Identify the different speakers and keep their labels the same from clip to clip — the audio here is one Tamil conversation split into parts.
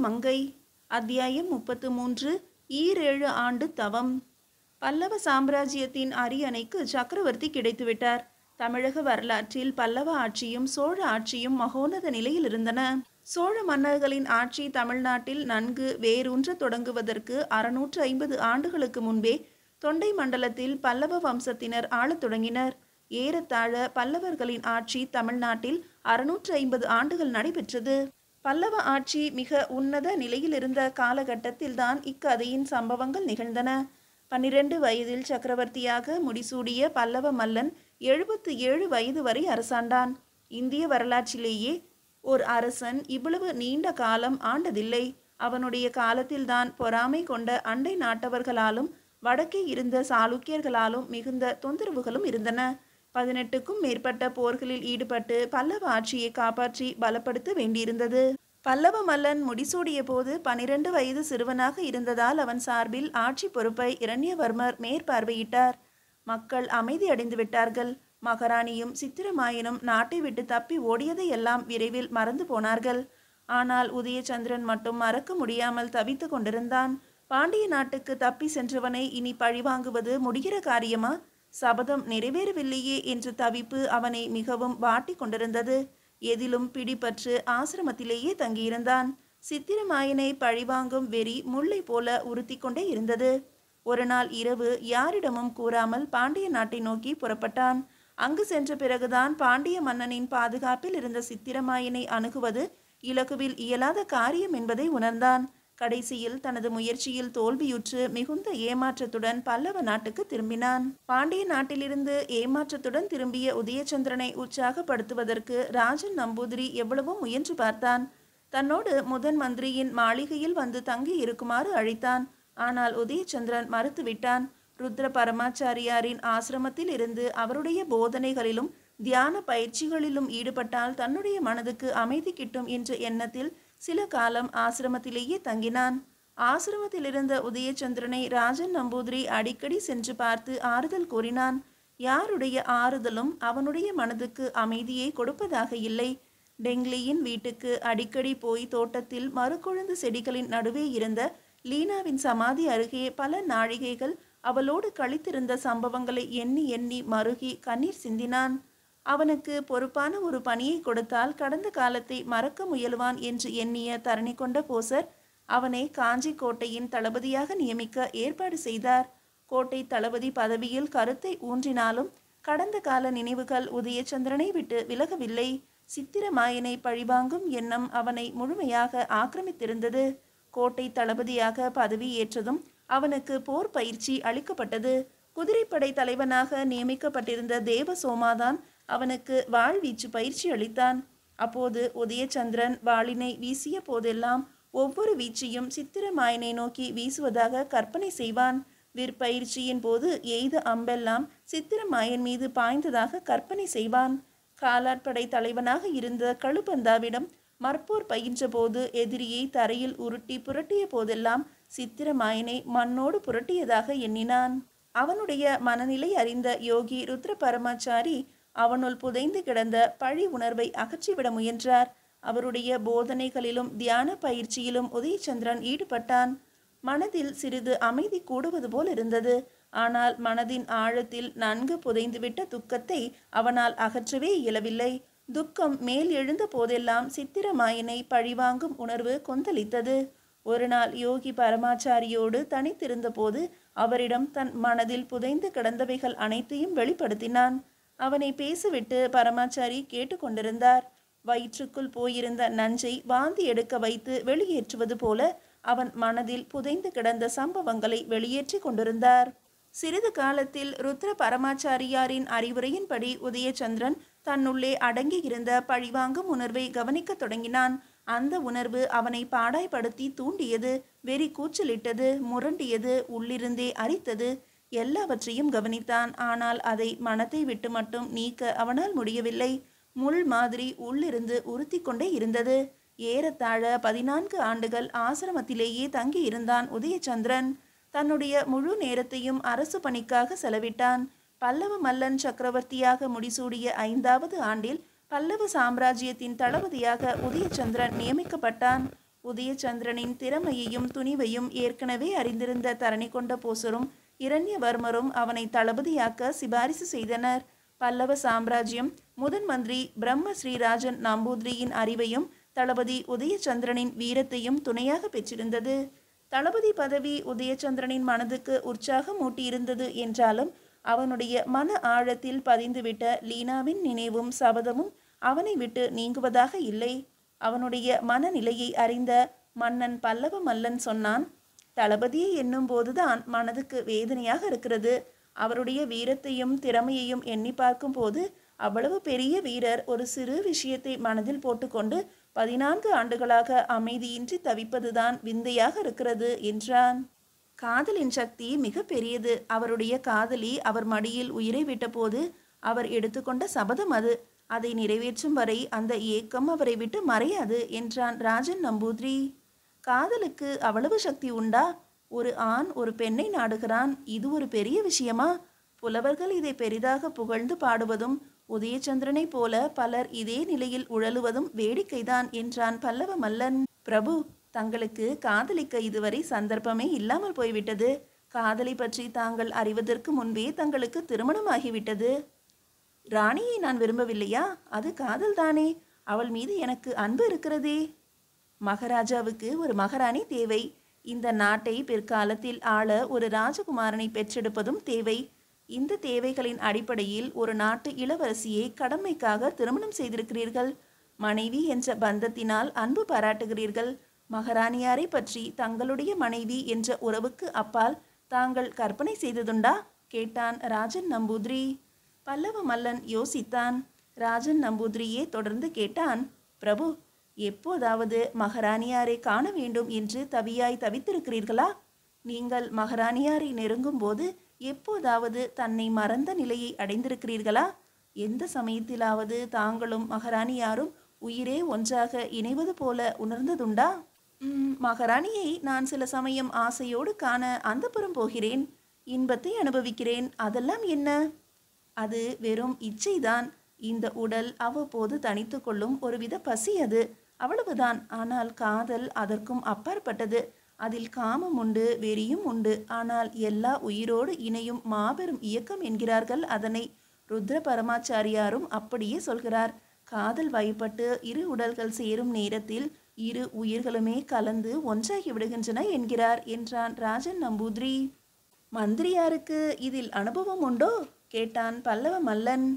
Speaker 1: மங்கை. அத்தியாயம் 33. ஈரேழு ஆண்டு தவம். பல்லவ சாம்ராஜ்யத்தின் அரியணைக்கு சக்கரவர்த்தி கிடைத்துவிட்டார். தமிழக வரலாற்றில் பல்லவ ஆட்சியும் சோழ ஆட்சியும் மகோன்னத நிலையில் இருந்தன. சோழ மன்னர்களின் ஆட்சி தமிழ்நாட்டில் நன்கு வேரூன்ற தொடங்குவதற்கு 650 ஆண்டுகளுக்கு முன்பே தொண்டை மண்டலத்தில் பல்லவ வம்சத்தினர் ஆளத் தொடங்கினர். ஏறத்தாழ பல்லவர்களின் ஆட்சி தமிழ்நாட்டில் 650 ஆண்டுகள் நடைபெற்றது. பல்லவ ஆட்சி மிக உன்னத நிலையில் இருந்த காலகட்டத்தில்தான் இக்கதையின் சம்பவங்கள் நிகழ்ந்தன. 12 வயதில் சக்கரவர்த்தியாக முடிசூடிய பல்லவ மல்லன் 77 வயது வரை அரசாண்டான். இந்திய வரலாற்றிலேயே ஓர் அரசன் இவ்வளவு நீண்ட காலம் ஆண்டதில்லை. அவனுடைய காலத்தில்தான் பொறாமை கொண்ட அண்டை நாட்டவர்களாலும் வடக்கே இருந்த சாளுக்கியர்களாலும் மிகுந்த தொந்தரவுகளும் இருந்தன. 18க்கும் மேற்பட்ட போர்களில் ஈடுபட்டு பல்லவ ஆட்சியை காப்பாற்றி பலப்படுத்த வேண்டியிருந்தது. பல்லவ மல்லன் முடிசூடிய போது 12 வயது சிறுவனாக இருந்ததால் அவன் சார்பில் ஆட்சி பொறுப்பை இரண்யவர்மர் மேற்பார்வையிட்டார். மக்கள் அமைதி அடைந்து விட்டார்கள். மகாராணியும் சித்திரமாயனும் நாட்டை விட்டு தப்பி ஓடியதையெல்லாம் விரைவில் மறந்து போனார்கள். ஆனால் உதயச்சந்திரன் மட்டும் மறக்க முடியாமல் தவித்து கொண்டிருந்தான். பாண்டிய நாட்டுக்கு தப்பி சென்றவனை இனி பழிவாங்குவது முடிகிற காரியமா? சபதம் நிறைவேறவில்லையே என்ற தவிப்பு அவனை மிகவும் வாட்டி கொண்டிருந்தது. எதிலும் பிடிபற்று ஆசிரமத்திலேயே தங்கியிருந்தான். சித்திரமாயனை பழிவாங்கும் வெறி முல்லை போல உறுத்தி கொண்டே இருந்தது. ஒரு நாள் இரவு யாரிடமும் கூறாமல் பாண்டிய நாட்டை நோக்கி புறப்பட்டான். அங்கு சென்ற பிறகுதான் பாண்டிய மன்னனின் பாதுகாப்பில் இருந்த சித்திரமாயனை அணுகுவது இலகுவில் இயலாத காரியம் என்பதை உணர்ந்தான். கடைசியில் தனது முயற்சியில் தோல்வியுற்று மிகுந்த ஏமாற்றத்துடன் பல்லவ நாட்டுக்கு திரும்பினான். பாண்டிய நாட்டிலிருந்து ஏமாற்றத்துடன் திரும்பிய உதயச்சந்திரனை உற்சாகப்படுத்துவதற்கு ராஜன் நம்பூதிரி எவ்வளவோ முயன்று பார்த்தான். தன்னோடு முதன் மந்திரியின் மாளிகையில் வந்து தங்கி இருக்குமாறு அழைத்தான். ஆனால் உதயச்சந்திரன் மறுத்துவிட்டான். ருத்ர பரமாச்சாரியாரின் ஆசிரமத்தில் இருந்து அவருடைய போதனைகளிலும் தியான பயிற்சிகளிலும் ஈடுபட்டால் தன்னுடைய மனதுக்கு அமைதி கிட்டும் என்ற எண்ணத்தில் சில காலம் ஆசிரமத்திலேயே தங்கினான். ஆசிரமத்தில் இருந்த உதயச்சந்திரனை ராஜன் நம்பூதிரி அடிக்கடி சென்று பார்த்து ஆறுதல் கூறினான். யாருடைய ஆறுதலும் அவனுடைய மனதுக்கு அமைதியை கொடுப்பதாக இல்லை. டெங்லியின் வீட்டுக்கு அடிக்கடி போய் தோட்டத்தில் மறுகொழுந்து செடிகளின் நடுவே இருந்த லீனாவின் சமாதி அருகே பல நாழிகைகள் அவளோடு கழித்திருந்த சம்பவங்களை எண்ணி எண்ணி மருகி கண்ணீர் சிந்தினான். அவனுக்கு பொறுப்பான ஒரு பணியை கொடுத்தால் கடந்த காலத்தை மறக்க முயலுவான் என்று எண்ணிய தரணி கொண்ட போசர் அவனை காஞ்சி கோட்டையின் தளபதியாக நியமிக்க ஏற்பாடு செய்தார். கோட்டை தளபதி பதவியில் கருத்தை ஊன்றினாலும் கடந்த கால நினைவுகள் உதயச்சந்திரனை விட்டு விலகவில்லை. சித்திரமாயனை பழிவாங்கும் எண்ணம் அவனை முழுமையாக ஆக்கிரமித்திருந்தது. கோட்டை தளபதியாக பதவி ஏற்றதும் அவனுக்கு போர் பயிற்சி அளிக்கப்பட்டது. குதிரைப்படை தலைவனாக நியமிக்கப்பட்டிருந்த தேவ சோமாதான் அவனுக்கு வாழ்வீச்சு பயிற்சி அளித்தான். அப்போது உதயச்சந்திரன் வாளினை வீசிய போதெல்லாம் ஒவ்வொரு வீச்சையும் சித்திரமாயனை நோக்கி வீசுவதாக கற்பனை செய்வான். விற்பயிற்சியின் போது எய்த அம்பெல்லாம் சித்திரமாயன் மீது பாய்ந்ததாக கற்பனை செய்வான். காலாட்படை தலைவனாக இருந்த கழுபந்தாவிடம் மற்போர் பயின்ற போது எதிரியை தரையில் உருட்டி புரட்டிய போதெல்லாம் சித்திரமாயனை மண்ணோடு புரட்டியதாக எண்ணினான். அவனுடைய மனநிலை அறிந்த யோகி ருத்ர பரமாச்சாரி அவனுள் புதைந்து கிடந்த பழி உணர்வை அகற்றிவிட முயன்றார். அவருடைய போதனைகளிலும் தியான பயிற்சியிலும் உதயச்சந்திரன் ஈடுபட்டான். மனதில் சிறிது அமைதி கூடுவது போல் இருந்தது. ஆனால் மனதின் ஆழத்தில் நன்கு புதைந்துவிட்ட துக்கத்தை அவனால் அகற்றவே இயலவில்லை. துக்கம் மேல் எழுந்த போதெல்லாம் சித்திரமாயனை பழிவாங்கும் உணர்வு கொந்தளித்தது. ஒரு நாள் யோகி பரமாச்சாரியோடு தனித்திருந்த போது அவரிடம் தன் மனதில் புதைந்து கிடந்தவைகள் அனைத்தையும் வெளிப்படுத்தினான். அவனை பேசிவிட்டு பரமாச்சாரி கேட்டுக்கொண்டிருந்தார். வயிற்றுக்குள் போயிருந்த நஞ்சை வாந்தி எடுக்க வைத்து வெளியேற்றுவது போல அவன் மனதில் புதைந்து கிடந்த சம்பவங்களை வெளியேற்றி கொண்டிருந்தார். சிறிது காலத்தில் ருத்ர பரமாச்சாரியாரின் அறிவுரையின்படி உதயச்சந்திரன் தன்னுள்ளே அடங்கியிருந்த பழிவாங்கும் உணர்வை கவனிக்க தொடங்கினான். அந்த உணர்வு அவனை பாடாய்படுத்தி தூண்டியது, வெறி கூச்சலிட்டது, முரண்டியது, உள்ளிருந்தே அரித்தது. எல்லாவற்றையும் கவனித்தான். ஆனால் அதை மனத்தை விட்டு மட்டும் நீக்க அவனால் முடியவில்லை. முள் மாதிரி உள்ளிருந்து உறுத்தி கொண்டே இருந்தது. ஏறத்தாழ 14 ஆண்டுகள் ஆசிரமத்திலேயே தங்கி இருந்தான் உதயச்சந்திரன். தன்னுடைய முழு நேரத்தையும் அரசு பணிக்காக செலவிட்டான். பல்லவ மல்லன் சக்கரவர்த்தியாக முடிசூடிய 5வது ஆண்டில் பல்லவ சாம்ராஜ்யத்தின் தளபதியாக உதயச்சந்திரன் நியமிக்கப்பட்டான். உதயச்சந்திரனின் திறமையையும் துணிவையும் ஏற்கனவே அறிந்திருந்த தரணி கொண்ட போசரும் இரண்யவர்மரும் அவனை தளபதியாக்க சிபாரிசு செய்தனர். பல்லவ சாம்ராஜ்யம் முதன் மந்திரி பிரம்ம ஸ்ரீராஜன் நம்பூதிரியின் அறிவையும் தளபதி உதயச்சந்திரனின் வீரத்தையும் துணையாக பெற்றிருந்தது. தளபதி பதவி உதயச்சந்திரனின் மனதுக்கு உற்சாகம் ஊட்டியிருந்தது என்றாலும் அவனுடைய மன ஆழத்தில் பதிந்துவிட்ட லீனாவின் நினைவும் சபதமும் அவனை விட்டு நீங்குவதாக இல்லை. அவனுடைய மனநிலையை அறிந்த மன்னன் பல்லவ மல்லன் சொன்னான், தளபதியை எண்ணும் போதுதான் மனதுக்கு வேதனையாக இருக்கிறது. அவருடைய வீரத்தையும் திறமையையும் எண்ணி பார்க்கும் போது அவ்வளவு பெரிய வீரர் ஒரு சிறு விஷயத்தை மனதில் போட்டுக்கொண்டு 14 ஆண்டுகளாக அமைதியின்றி தவிப்பதுதான் விந்தையாக இருக்கிறது என்றான். காதலின் சக்தி மிக பெரியது. அவருடைய காதலி அவர் மடியில் உயிரை விட்டபோது அவர் எடுத்துக்கொண்ட சபதம் அது. அதை நிறைவேற்றும் வரை அந்த ஏக்கம் அவரை விட்டு மறையாது என்றான் ராஜன் நம்பூதிரி. காதலுக்கு அவ்வளவு சக்தி உண்டா? ஒரு ஆண் ஒரு பெண்ணை நாடுகிறான். இது ஒரு பெரிய விஷயமா? புலவர்கள் இதை பெரிதாக புகழ்ந்து பாடுவதும் உதயச்சந்திரனை போல பலர் இதே நிலையில் உழலுவதும் வேடிக்கைதான் என்றான் பல்லவ மல்லன். பிரபு, தங்களுக்கு காதலிக்க இதுவரை சந்தர்ப்பமே இல்லாமல் போய்விட்டது. காதலை பற்றி தாங்கள் அறிவதற்கு முன்பே தங்களுக்கு திருமணமாகிவிட்டது. ராணியை நான் விரும்பவில்லையா? அது காதல்தானே. அவள் மீது எனக்கு அன்பு இருக்கிறதே. மகாராஜாவுக்கு ஒரு மகாராணி தேவை. இந்த நாட்டை பிற்காலத்தில் ஆள ஒரு ராஜகுமாரனை பெற்றெடுப்பதும் தேவை. இந்த தேவைகளின் அடிப்படையில் ஒரு நாட்டு இளவரசியை கடமைக்காக திருமணம் செய்திருக்கிறீர்கள். மனைவி என்ற பந்தத்தினால் அன்பு பாராட்டுகிறீர்கள். மகாராணியாரை பற்றி தங்களுடைய மனைவி என்ற உறவுக்கு அப்பால் தாங்கள் கற்பனை செய்ததுண்டா? கேட்டான் ராஜன் நம்பூதிரி. பல்லவ மல்லன் யோசித்தான். ராஜன் நம்பூதிரியே தொடர்ந்து கேட்டான், பிரபு, எப்போதாவது மகாராணியாரை காண வேண்டும் என்று தவியாய் தவித்திருக்கிறீர்களா? நீங்கள் மகாராணியாரை நெருங்கும் போது எப்போதாவது தன்னை மறந்த நிலையை அடைந்திருக்கிறீர்களா? எந்த சமயத்திலாவது தாங்களும் மகாராணியாரும் உயிரே ஒன்றாக இணைவது போல உணர்ந்ததுண்டா? மகாராணியை நான் சில சமயம் ஆசையோடு காண அந்தப்புறம் போகிறேன். இன்பத்தை அனுபவிக்கிறேன். அதெல்லாம் என்ன? அது வெறும் இச்சைதான். இந்த உடல் அவ்வப்போது தனித்து கொள்ளும் ஒருவித பசி அது, அவ்வளவுதான். ஆனால் காதல் அதற்கும் அப்பாற்பட்டது. அதில் காமம் உண்டு, வெறியும் உண்டு. ஆனால் எல்லா உயிரோடு இணையும் மாபெரும் இயக்கம் என்கிறார்கள் அதனை. ருத்ர பரமாச்சாரியாரும் அப்படியே சொல்கிறார். காதல் வயப்பட்டு இரு உடல்கள் சேரும் நேரத்தில் இரு உயிர்களுமே கலந்து ஒன்றாகி விடுகின்றன என்கிறார் என்றான் ராஜன் நம்பூதிரி. மந்திரியாருக்கு இதில் அனுபவம் உண்டோ? கேட்டான் பல்லவ மல்லன்.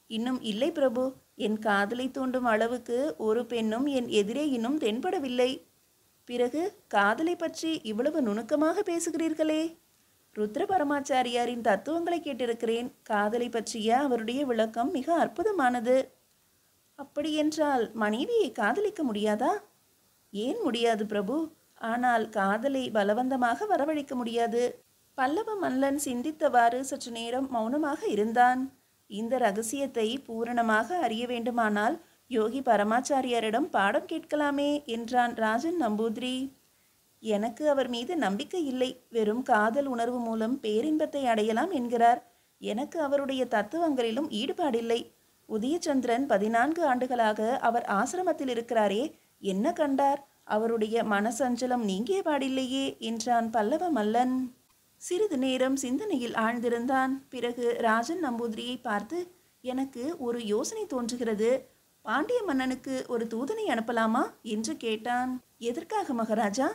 Speaker 1: இன்னும் இல்லை பிரபு. என் காதலை தூண்டும் அளவுக்கு ஒரு பெண்ணும் என் எதிரே இன்னும் தென்படவில்லை. பிறகு காதலை பற்றி இவ்வளவு நுணுக்கமாக பேசுகிறீர்களே? ருத்ர பரமாச்சாரியாரின் தத்துவங்களை கேட்டிருக்கிறேன். காதலை பற்றிய அவருடைய விளக்கம் மிக அற்புதமானது. அப்படியென்றால் மனைவியை காதலிக்க முடியாதா? ஏன் முடியாது பிரபு? ஆனால் காதலை பலவந்தமாக வரவழைக்க முடியாது. பல்லவ மல்லன் சிந்தித்தவாறு சற்று நேரம் மௌனமாக இருந்தான். இந்த ரகசியத்தை பூரணமாக அறிய வேண்டுமானால் யோகி பரமாச்சாரியாரிடம் பாடம் கேட்கலாமே என்றான் ராஜன் நம்பூதிரி. எனக்கு அவர் மீது நம்பிக்கை இல்லை. வெறும் காதல் உணர்வு மூலம் பேரின்பத்தை அடையலாம் என்கிறார். எனக்கு அவருடைய தத்துவங்களிலும் ஈடுபாடில்லை. உதயச்சந்திரன் 14 ஆண்டுகளாக அவர் ஆசிரமத்தில் இருக்கிறாரே, என்ன கண்டார்? அவருடைய மனசஞ்சலம் நீங்கிய பாடில்லையே என்றான் பல்லவ மல்லன். சிறிது நேரம் சிந்தனையில் ஆழ்ந்திருந்தான். பிறகு ராஜன் நம்பூதிரியை பார்த்து, எனக்கு ஒரு யோசனை தோன்றுகிறது. பாண்டிய மன்னனுக்கு ஒரு தூதனை அனுப்பலாமா என்று கேட்டான். எதற்காக மகாராஜா?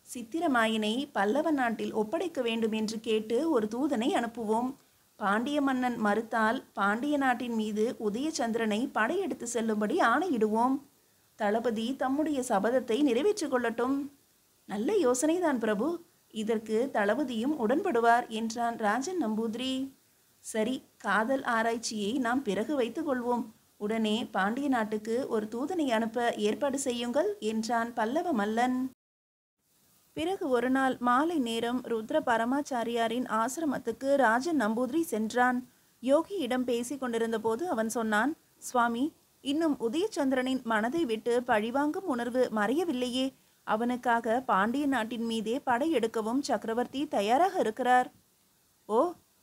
Speaker 1: சித்திரமாயினை பல்லவ நாட்டில் ஒப்படைக்க வேண்டும் என்று கேட்டு ஒரு தூதனை அனுப்புவோம். பாண்டிய மன்னன் மறுத்தால் பாண்டிய நாட்டின் மீது உதயச்சந்திரனை படையெடுத்து செல்லும்படி ஆணையிடுவோம். தளபதி தம்முடைய சபதத்தை நிறைவேற்றிக் கொள்ளட்டும். நல்ல யோசனைதான் பிரபு. இதற்கு தளபதியும் உடன்படுவார் என்றான் ராஜன் நம்பூதிரி. சரி, காதல் ஆராய்ச்சியை நாம் பிறகு வைத்துக் கொள்வோம். உடனே பாண்டிய நாட்டுக்கு ஒரு தூதனை அனுப்ப ஏற்பாடு செய்யுங்கள் என்றான் பல்லவ மல்லன். பிறகு ஒரு நாள் மாலை நேரம் ருத்ர பரமாச்சாரியாரின் ஆசிரமத்துக்கு ராஜன் நம்பூதிரி சென்றான். யோகியிடம் பேசி கொண்டிருந்த போது அவன் சொன்னான், சுவாமி, இன்னும் உதயச்சந்திரனின் மனதை விட்டு பழிவாங்கும் உணர்வு மறையவில்லையே. அவனுக்காக பாண்டிய நாட்டின் மீதே படையெடுக்கவும் சக்கரவர்த்தி தயாராக இருக்கிறார். ஓ,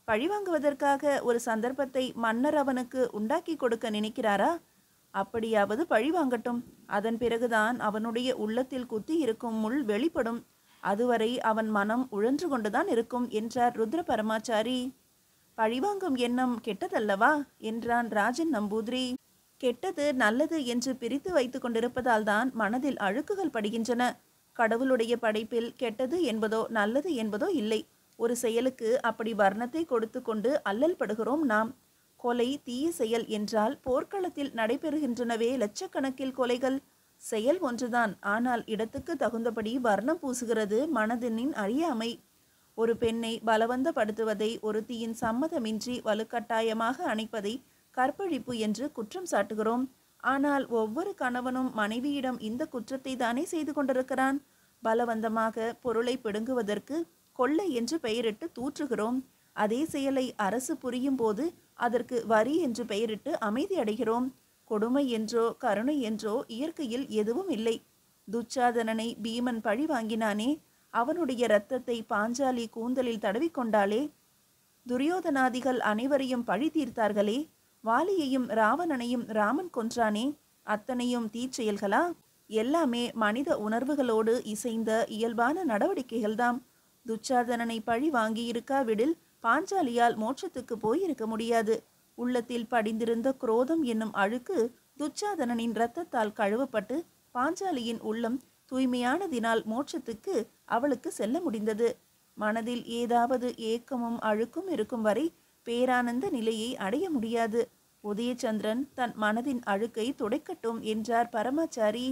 Speaker 1: பழிவாங்குவதற்காக ஒரு சந்தர்ப்பத்தை மன்னர் அவனுக்கு உண்டாக்கி கொடுக்க நினைக்கிறாரா? அப்படியாவது பழி வாங்கட்டும். அதன் பிறகுதான் அவனுடைய உள்ளத்தில் குத்தி இருக்கும் முள் வெளிப்படும். அதுவரை அவன் மனம் உழன்று கொண்டுதான் இருக்கும் என்றார் ருத்ர பரமாச்சாரி. பழிவாங்கும் எண்ணம் கெட்டதல்லவா என்றான் ராஜன் நம்பூதிரி. கெட்டது நல்லது என்று பிரித்து வைத்து கொண்டிருப்பதால் தான் மனதில் அழுக்குகள் படுகின்றன. கடவுளுடைய படைப்பில் கெட்டது என்பதோ நல்லது என்பதோ இல்லை. ஒரு செயலுக்கு அப்படி வர்ணத்தை கொடுத்து கொண்டு அல்லல் படுகிறோம் நாம். கொலை தீய செயல் என்றால் போர்க்களத்தில் நடைபெறுகின்றனவே லட்சக்கணக்கில் கொலைகள். செயல் ஒன்றுதான், ஆனால் இடத்துக்கு தகுந்தபடி வர்ணம் பூசுகிறது மனதினின் அறியாமை. ஒரு பெண்ணை பலவந்தப்படுத்துவதை, ஒருத்தியின் சம்மதமின்றி வலுக்கட்டாயமாக அணைப்பதை கற்பழிப்பு என்று குற்றம் சாட்டுகிறோம். ஆனால் ஒவ்வொரு கணவனும் மனைவியிடம் இந்த குற்றத்தை தானே செய்து கொண்டிருக்கிறான். பலவந்தமாக பொருளை பிடுங்குவதற்கு கொள்ளை என்று பெயரிட்டு தூற்றுகிறோம். அதே செயலை அரசு புரியும் போது அதற்கு வரி என்று பெயரிட்டு அமைதி அடைகிறோம். கொடுமை என்றோ கருணை என்றோ இயற்கையில் எதுவும் இல்லை. துச்சாதனனை பீமன் பழி வாங்கினானே, அவனுடைய இரத்தத்தை பாஞ்சாலி கூந்தலில் தடவிக்கொண்டாளே. துரியோதனாதிகள் அனைவரையும் பழி தீர்த்தார்களே. வாலியையும் ராவணனையும் ராமன் கொன்றானே. அத்தனையும் தீச்செயல்களா? எல்லாமே மனித உணர்வுகளோடு இசைந்த இயல்பான நடவடிக்கைகள்தாம். துச்சாதனனை பழி வாங்கியிருக்காவிடில் பாஞ்சாலியால் மோட்சத்துக்கு போயிருக்க முடியாது. உள்ளத்தில் படிந்திருந்த குரோதம் என்னும் அழுக்கு துச்சாதனனின் இரத்தத்தால் கழுவப்பட்டு பாஞ்சாலியின் உள்ளம் தூய்மையானதினால் மோட்சத்துக்கு அவளுக்கு செல்ல முடிந்தது. மனதில் ஏதாவது ஏக்கமும் அழுக்கும் இருக்கும் வரை பேரானந்த நிலையை அடைய முடியாது. உதயச்சந்திரன் தன் மனதின் அழுக்கை துடைக்கட்டும் என்றார் பரமாச்சாரி.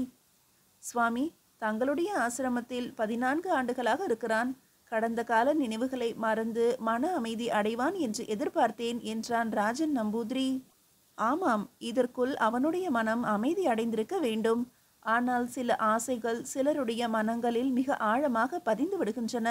Speaker 1: சுவாமி, தங்களுடைய ஆசிரமத்தில் 14 ஆண்டுகளாக இருக்கிறான். கடந்த கால நினைவுகளை மறந்து மன அமைதி அடைவான் என்று எதிர்பார்த்தேன் என்றான் ராஜன் நம்பூதிரி. ஆமாம், இதற்குள் அவனுடைய மனம் அமைதி அடைந்திருக்க வேண்டும். ஆனால் சில ஆசைகள் சிலருடைய மனங்களில் மிக ஆழமாக பதிந்து விடுகின்றன.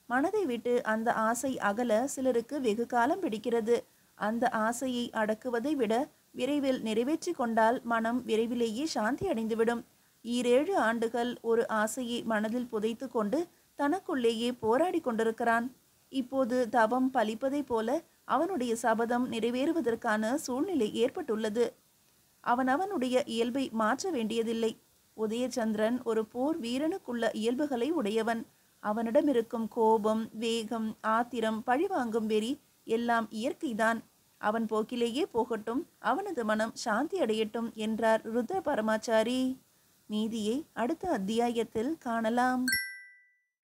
Speaker 1: மனதை விட்டு அந்த ஆசை அகல சிலருக்கு வெகு காலம் பிடிக்கிறது. அந்த ஆசையை அடக்குவதை விட விரைவில் நிறைவேற்றி கொண்டால் மனம் விரைவிலேயே சாந்தி அடைந்துவிடும். 7 ஆண்டுகள் ஒரு ஆசையை மனதில் புதைத்து கொண்டு தனக்குள்ளேயே போராடி கொண்டிருக்கிறான். இப்போது தவம் பலிப்பதை போல அவனுடைய சபதம் நிறைவேறுவதற்கான சூழ்நிலை ஏற்பட்டுள்ளது. அவனுடைய இயல்பை மாற்ற வேண்டியதில்லை. உதயச்சந்திரன் ஒரு போர் வீரனுக்குள்ள இயல்புகளை உடையவன். அவனிடம் இருக்கும் கோபம், வேகம், ஆத்திரம், பழிவாங்கும் வெறி எல்லாம் இயற்கைதான். அவன் போக்கிலேயே போகட்டும், அவனது மனம் சாந்தி அடையட்டும் என்றார் ருத்ர பரமாச்சாரி. மீதியை அடுத்த அத்தியாயத்தில் காணலாம்.